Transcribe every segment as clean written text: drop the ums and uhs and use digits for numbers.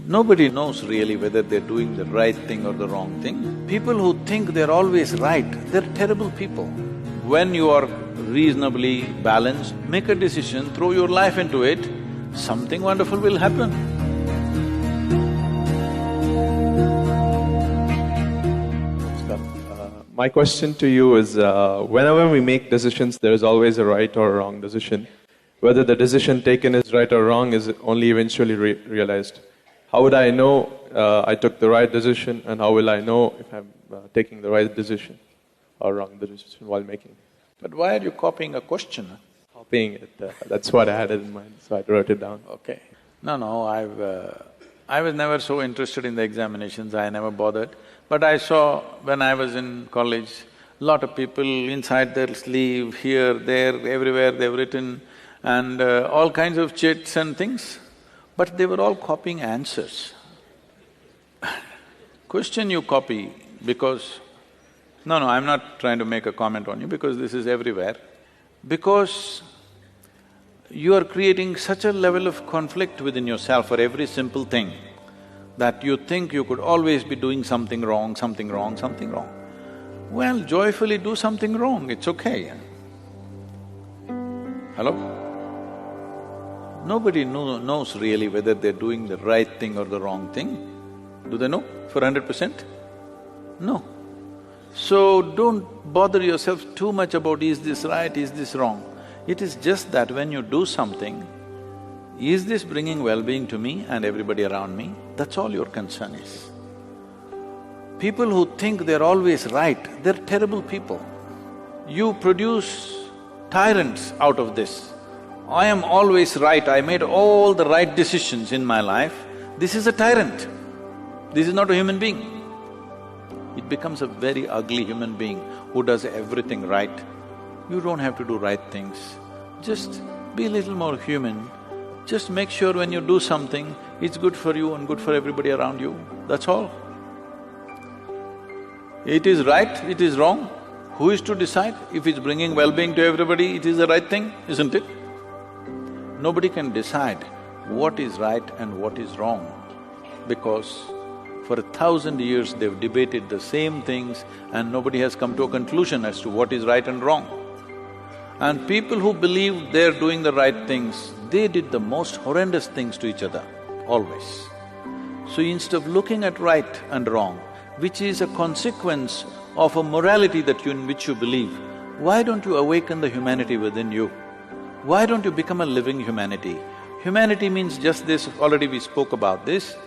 Nobody knows really whether they're doing the right thing or the wrong thing. People who think they're always right, they're terrible people. When you are reasonably balanced, make a decision, throw your life into it, something wonderful will happen. My question to you is, whenever we make decisions, there is always a right or a wrong decision. Whether the decision taken is right or wrong is only eventually realized. How would I know I took the right decision, and how will I know if I'm taking the right decision or wrong decision while making it? But why are you copying a question? Copying it, that's what I had in mind, so I wrote it down. Okay. No, I was never so interested in the examinations, I never bothered. But I saw when I was in college, lot of people inside their sleeve, here, there, everywhere they've written and all kinds of chits and things, but they were all copying answers. Question you copy because… No, I'm not trying to make a comment on you because this is everywhere. Because you are creating such a level of conflict within yourself for every simple thing that you think you could always be doing something wrong, something wrong, something wrong. Well, joyfully do something wrong, it's okay. Hello? Nobody knows really whether they're doing the right thing or the wrong thing. Do they know for 100%? No. So don't bother yourself too much about is this right, is this wrong. It is just that when you do something, is this bringing well-being to me and everybody around me? That's all your concern is. People who think they're always right, they're terrible people. You produce tyrants out of this. I am always right, I made all the right decisions in my life. This is a tyrant. This is not a human being. It becomes a very ugly human being who does everything right. You don't have to do right things. Just be a little more human. Just make sure when you do something, it's good for you and good for everybody around you, that's all. It is right, it is wrong. Who is to decide? If it's bringing well-being to everybody, it is the right thing, isn't it? Nobody can decide what is right and what is wrong because for 1,000 years they've debated the same things and nobody has come to a conclusion as to what is right and wrong. And people who believe they're doing the right things, they did the most horrendous things to each other, always. So instead of looking at right and wrong, which is a consequence of a morality in which you believe, why don't you awaken the humanity within you? Why don't you become a living humanity? Humanity means just this, already we spoke about this.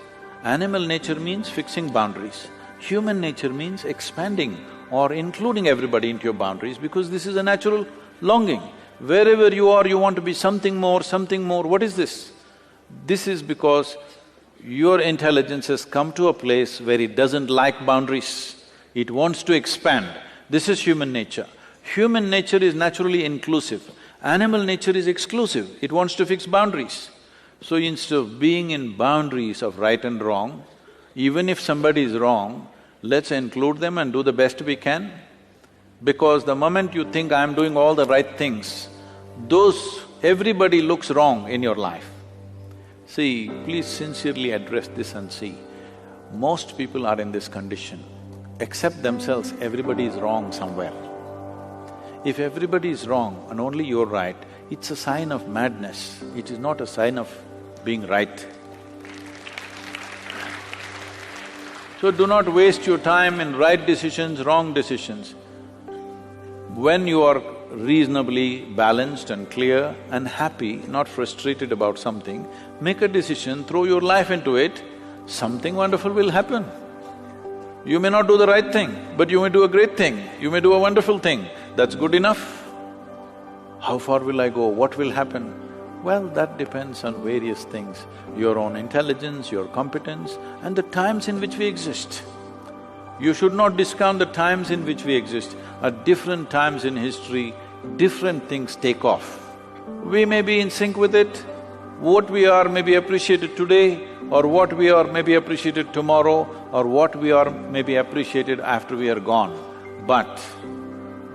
Animal nature means fixing boundaries. Human nature means expanding or including everybody into your boundaries because this is a natural longing. Wherever you are, you want to be something more, something more. What is this? This is because your intelligence has come to a place where it doesn't like boundaries. It wants to expand. This is human nature. Human nature is naturally inclusive. Animal nature is exclusive. It wants to fix boundaries. So instead of being in boundaries of right and wrong, even if somebody is wrong, let's include them and do the best we can. Because the moment you think, I'm doing all the right things, everybody looks wrong in your life. See, please sincerely address this and see, most people are in this condition. Except themselves, everybody is wrong somewhere. If everybody is wrong and only you're right, it's a sign of madness, it is not a sign of being right. So do not waste your time in right decisions, wrong decisions. When you are reasonably balanced and clear and happy, not frustrated about something, make a decision, throw your life into it, something wonderful will happen. You may not do the right thing, but you may do a great thing, you may do a wonderful thing, that's good enough. How far will I go? What will happen? Well, that depends on various things, your own intelligence, your competence, and the times in which we exist. You should not discount the times in which we exist. At different times in history, different things take off. We may be in sync with it. What we are may be appreciated today, or what we are may be appreciated tomorrow, or what we are may be appreciated after we are gone. But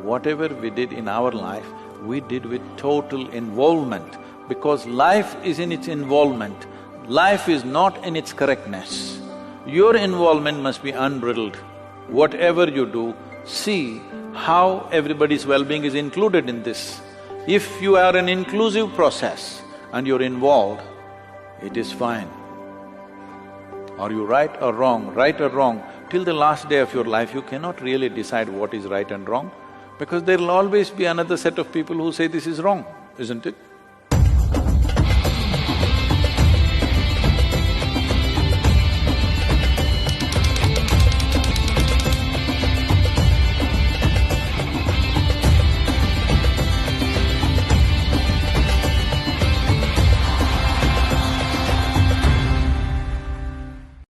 whatever we did in our life, we did with total involvement, because life is in its involvement. Life is not in its correctness. Your involvement must be unbridled. Whatever you do, see how everybody's well-being is included in this. If you are an inclusive process and you're involved, it is fine. Are you right or wrong? Right or wrong? Till the last day of your life, you cannot really decide what is right and wrong, because there'll always be another set of people who say this is wrong, isn't it?